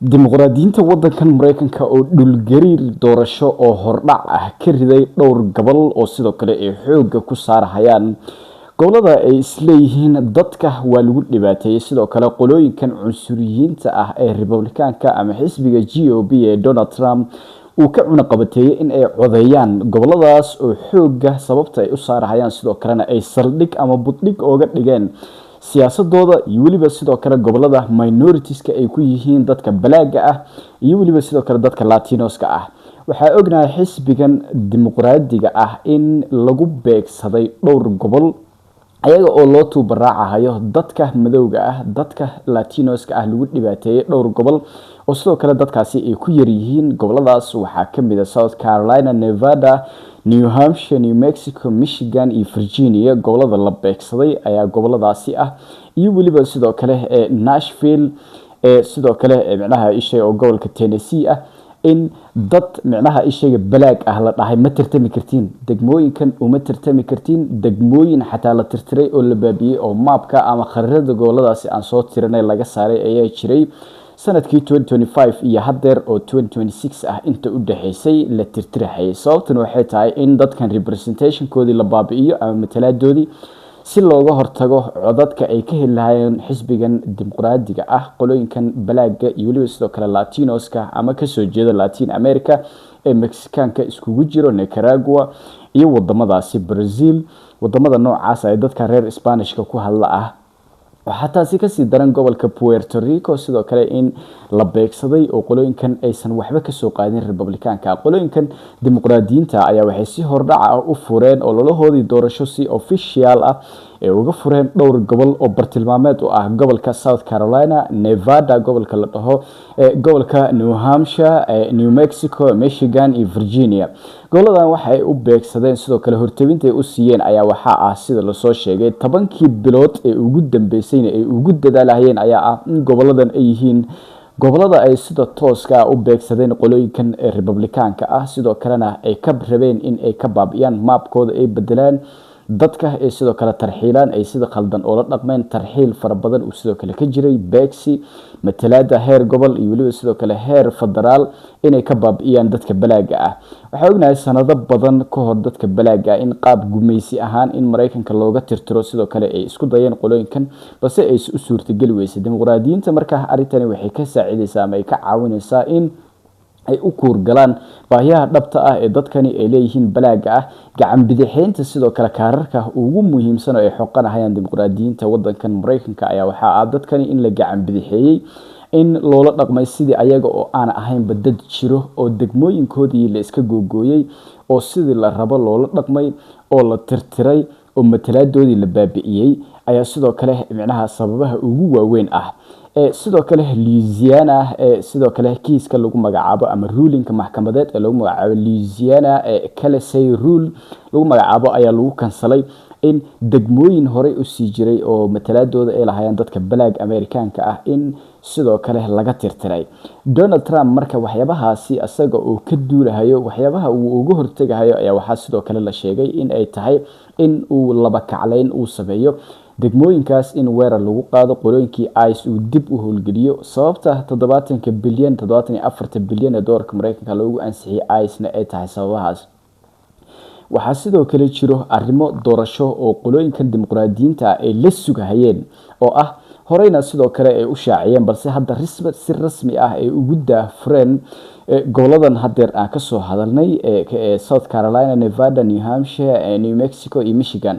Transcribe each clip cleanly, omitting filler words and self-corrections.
Dimuqradiyiinta waddankan Mareykanka oo dhulgariir doorasho oo hordhac ah ka riday dhowr gobol oo sidoo kale ay xoogga ku saarayaan gobolada ay isleeyihiin dadka waa lagu dhibaateeyay sidoo kale qolooyinkan cunsuriyiinta ah ee Republikaanka ama xisbiga GOP ee Donald Trump uu ka cunaqabateeyay in ay codeeyaan goboladaas oo xoogga sababta ay u saarayaan sidoo kalena ay saldhig ama buddhig ooga dhigeen siyaasadooda iyo waliba sidoo kale gobolada minoritiska ay ku yihiin dadka balaaga ah iyo waliba sidoo kale dadka Latinoska ah waxa ognahay xisbigan dimuqraadiga ah in lagu beegsaday dhowr gobol ayaga oo loo tuubaraacayo dadka madowga ah dadka Latinoska ah lagu dhibaateeyay dhowr gobol oo sidoo kale dadkaasi ay ku yar yihiin goboladaas waxa kamid ah South Carolina, Nevada, New Hampshire, New Mexico, Michigan iyo Virginia gobolada la beegsaday ayaa goboladaasi ah iyo waliba sidoo kale Nashville sidoo kale macnaha ishay oo gobolka Tennessee ah in dad macnaha ishaga balaag ah la dhahay ma tirtami kartiin degmooyinkan uma tirtami kartiin degmooyin xataa la tirtiray oo la baabiyay oo maapka ama khariirada goboladaasi aan soo tirinay laga saaray ayaa jiray sanadkii 2025 iyo hadeer oo 2026 ah inta u dhaxaysay la tirtirayay sababtuna waxay tahay in dadkan representationkoodii la baabi'iyo ama mataladoodii si looga hortago codadka ay ka helayaan xisbigan dimuqraadiga ah qolooyinkan balaaga iyo waliba sidoo kale Latinoska ama ka soo jeeda Latin America ee Mexicaanka iskugu jiro Nicaragua iyo wadamadaasi Brazil wadamada noocaas ay dadka reer Isbaanishka ku hadla ah waxa taasi ka sii daran gobolka Puerto Rico sidoo kale in la beegsaday oo qolooyinkan aysan waxba ka soo qaadin Republikaanka qolooyinkan dimuqraadiyiinta ayaa waxay si hordhac u fureen oo lolahoodii doorasho si official ah ee uga fureen dhowr gobol oo bartilmaameed u ah gobolka South Carolina, Nevada gobolka la dhaho gobolka New Hampshire, New Mexico, Michigan iyo Virginia goboladan waxay u beegsadeen sidoo kale hortawinta ay u siiyeen ayaa waxa ah sida la soo sheegay 10kii bilood ee ugu dambeysay ay ugu dadaalahayeen ayaa ah in goboladan ay yihiin gobolada ay sida tooska u beegsadeen qolooyinkan Republikaanka ah sidoo kalena ay ka rabeen in ay ka baabiyaan maapkooda ay bedelaan dadka ee sidoo kale tarxiilaan ay sida khaldan oo la dhaqmeen tarxiil fara badan oo sidoo kale ka jiray beegsi matalaada heer gobol iyo waliba sidoo kale heer federaal inay ka baabiyaan dadka balaaga ah waxa ognahay sanado badan ka hor dadka balaaga ah in qaab gumeysi ahaan in Mareykanka looga tirtiro sidoo kale ay isku dayeen qolooyinkan balse ay u suurtagal weysay dimuqraadiyiinta markaa arintani waxay ka saacideysaa ama ay ka caawinaysaa in ay u kuur galaan baahiyaha dhabta ah ee dadkani ay leeyihiin balaaga ah gacan bidixeynta sidoo kale kaararka ugu muhiimsan oo ay xoqanayaan dimuqraadiyiinta waddankan Mareykanka ayaa waxa ah dadkani in la gacan bidixeeyay in loola dhaqmay sidii ayaga oo aan ahayn badad jiro oo degmooyinkoodii la iska googooyay oo sidii la rabo loola dhaqmay oo la tirtiray oo mataladoodii la baabi'iyay ayaa sidoo kale macnaha sababaha ugu waaweyn ah sidoo kale Louisiana sidoo kale kiiska lagu magacaabo ama rulinka maxkamadeed ee lagu magacaabo Louisiana Calesay rule lagu magacaabo ayaa lagu kansalay in degmooyin hore u sii jiray oo mataladooda ay lahaayeen dadka balaag Amerikaanka ah in sidoo kale laga tirtiray Donald Trump marka waxyaabahaasi asaga oo ka duulahayo waxyaabaha uu uga hortagayo ayaa waxa sidoo kale la sheegay in ay tahay in uu laba kacleyn uu sameeyo degmooyinkaas in weerar lagu qaado qolooyinkii ICE uu dib u howlgeliyo sababta 70 bilyan 74 bilyan ee doolarka Mareykanka loogu ansixiyay ICE-na ay tahay sababahaas waxa sidoo kale jiro arrimo doorasho oo qolooyinkan dimuqraadiyiinta ay la sugahayeen oo ah horeyna sidoo kale ay u shaaciyeen balse hadda si rasmi ah ay ugu daafureen goboladan hadeer aan ka soo hadalnay South Carolina, Nevada, New Hampshire, New Mexico iyo Michigan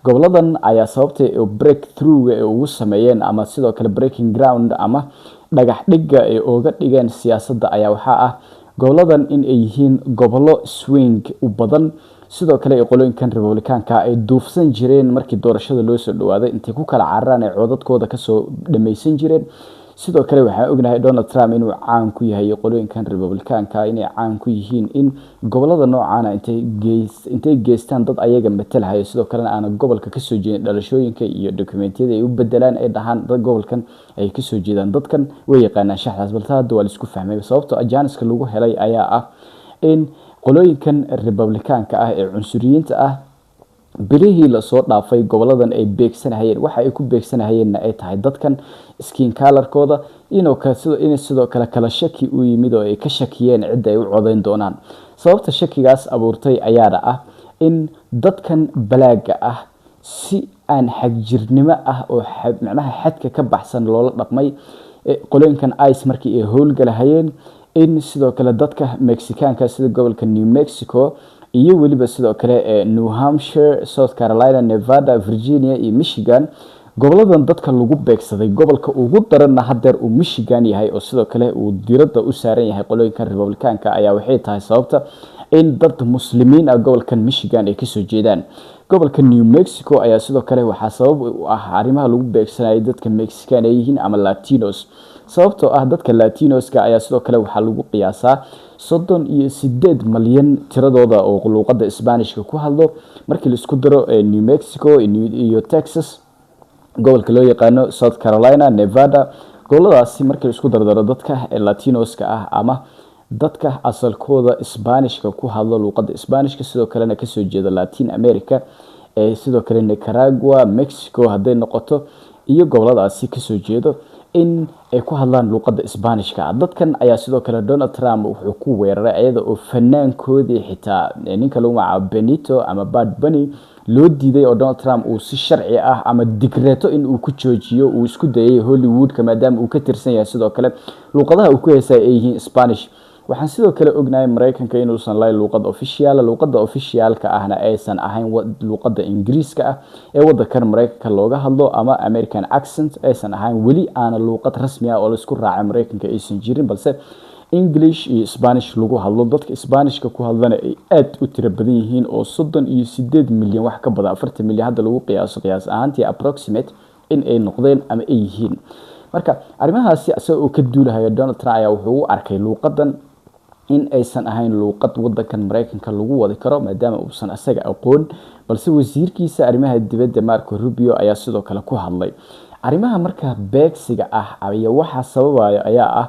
goboladan ayaa sababtay breakthrough ee ugu sameeyeen ama sidoo kale breaking ground ama dhagax dhiga ee uga dhigeen siyaasadda ayaa waxa ah goboladan in ay yihiin gobolo swing u badan sidoo kale qolooyinkan Republikaanka ay duufsan jireen markii doorashada loo soo dhawaaday intay ku kala cararaan ay codadkooda ka soo dhameysan jireen sidoo kale waxa ognahay Donald Trump inuu caan ku yahay qolooyinkan Republikaanka inay caan ku yihiin in gobolada noocaan intay geystaan dad ayaga matalahay sidoo kale aan gobolka ka soo jeedin dhalashooyinka iyo dokumentiyada ay u bedelaan ay dhahan dad gobolkan ay ka soo jeedaan dadkan way yaqaanaan shaxdaas balse hadda waa la isku fahmay sababtoo ajaniska lagu helay ayaa ah in qolooyinkan Republikaanka ah ee cunsuriyiinta ah bilihii la soo dhaafay goboladan ay beegsanayeen waxa ay ku beegsanayeen ay tahay dadkan skin colorkooda inay sidoo kale kala shaki u yimid oo ay ka shakiyeen cid ay u codeyn doonaan sababta shakigaas abuurtay ayaana ah in dadkan balaaga ah si aan xagjirnimo ah oo macnaha xadka ka baxsan loola dhaqmay qolooyinkan ice markii ay howlgalahayeen in sidoo kale dadka Mexicaanka sida gobolka New Mexico iyo waliba sidoo kale New Hampshire, South Carolina, Nevada, Virginia iyo Michigan goboladan dadka lagu beegsaday gobolka ugu daranna hadeer uu Michigan yahay oo sidoo kale uu diiradda u saaran yahay qolooyinka Republicaanka ayaa waxay tahay sababta in dad muslimiin ah gobolkan Michigan ay ka soo jeedaan gobolka New Mexico ayaa sidoo kale waxa sabab u ah arrimaha lagu beegsanay dadka Mexican ay yihiin ama Latinos sababtoo ah dadka Latinoska ayaa sidoo kale waxa lagu qiyaasaa 38 malyan tiradooda oo luqadda Isbaanishka ku hadlo markii la isku daro New Mexico iyo Texas gobolka loo yaqaano South Carolina, Nevada goboladaasi markii la isku dardaro dadka Latinoska ah ama dadka asalkooda Isbaanishka ku hadlo luqadda Isbaanishka sidoo kalena ka soo jeeda Latin America sidoo kale Nicaragua, Mexico haday noqoto iyo goboladaasi ka soo jeedo in ay ku hadlaan luqadda Isbaanishka dadkan ayaa sidoo kale Donald Trump wuxuu ku weeraray ayada oo fanaankoodii xitaa ninka lagu magacaabo Benito ama Bad Bunny loo diiday oo Donald Trump uu si sharci ah ama digreeto in uu ku joojiyo uu isku dayay Hollywood maadaama uu ka tirsan yahay sidoo kale luqadaha uu ku heesay ay yihiin Spanish waxaan sidoo kale ognahay Mareykanka inuusan lahayn luqadda officialka ahna aysan ahayn luqadda Ingiriiska ah ee wadankan Mareykanka looga hadlo ama American accent aysan ahayn wali aan luqad rasmi ah oo la isku raacay Mareykanka aysan jirin balse English iyo Spanish lagu hadlo dadka Isbaanishka ku hadlana ay aad u tiro badan yihiin oo 38 milyan wax ka badan 40 milyan hadda lagu qiyaas ahaantii approximate in ay noqdeen ama ay yihiin marka arrimahaasi asagoo ka duulahayo Donald Trump ayaa wuxuu u arkay luqadan in aysan ahayn luqad wadankan Mareykanka lagu wadi karo maadaama uusan asaga aqoon balse wasiirkiisa arrimaha dibadda Marco Rubio ayaa sidoo kale ku hadlay arrimaha marka beegsiga ah ayaa waxa sababaya ayaa ah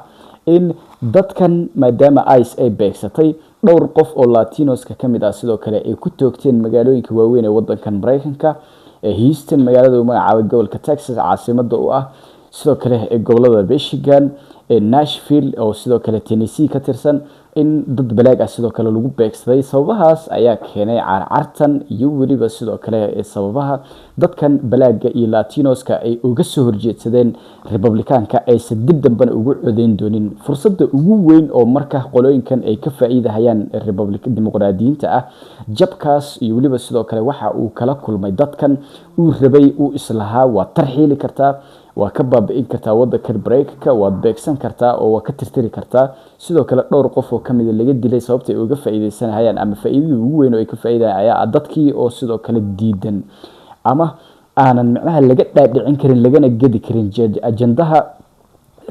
in dadkan maadaama ICE ay beegsatay dhowr qof oo Latinoska kamid ah sidoo kale ay ku toogteen magaalooyinka waaweyn ee wadankan Mareykanka Houston magaalada uu magacaabay gobolka Texas caasimada u ah sidoo kale gobolada Michigan Nashville oo sidoo kale Tennessee ka tirsan in dad balaag ah sidoo kale lagu beegsaday sababahaas ayaa keenay carcartan iyo waliba sidoo kale sababaha dadkan balaaga iyo Latinoska ay uga soo horjeedsadeen Republicaanka ay dib dambe ugu codeyn doonin fursadda ugu weyn oo marka qolooyinkan ay ka faa'iidahayaan Dimuqradiyiinta ah jabkaas iyo waliba sidoo kale waxa uu kala kulmay dadkan uu rabay uu islahaa waa tarxiili kartaa waa ka baabi'in kartaa wadanka Mareykanka waa beegsan kartaa oo waa ka tirtiri kartaa sidoo kale dhowr qof oo kamid laga dilay sababtay uga faa'iideysanayaan ama faa'iidada ugu weyn oo ay ka faa'iidayaan ayaa dadkii oo sidoo kale diidan ama aanan macnaha laga dhaadhicin karin lagana gadi karin ajandaha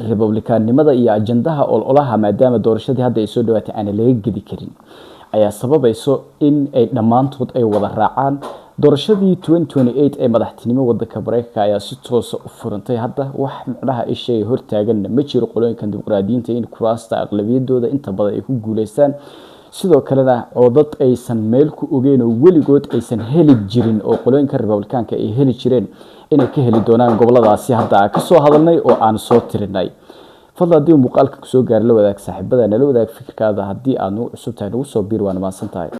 Republicaannimada iyo ajandaha ololaha maadaama doorashadii hadda ay soo dhawaatay aan laga gadi karin ayaa sababayso in ay dhamaantood ay wada raacaan doorashadii 2028 ee madaxtinimo wadanka Mareykanka ayaa si toos ah u furantay hadda wax macnaha ishay hortaagan ma jiro qolooyinka Dimuqradiyiinta in kuraasta aqlabiyadooda inta badan ay ku guuleystaan sidoo kalena codad aysan meel ku ogeyn oo weligood aysan heli jirin oo qolooyinka Republicaanka ay heli jireen inay ka heli doonaan goboladaasi hadda ka soo hadalnay oo aan soo tirinay fadlan haddii muuqaalka ku soo gaar la wadaag saaxiibada nala wadaag fikirkaada haddii aad nagu cusub tahay nagu soo biir waan maasantahay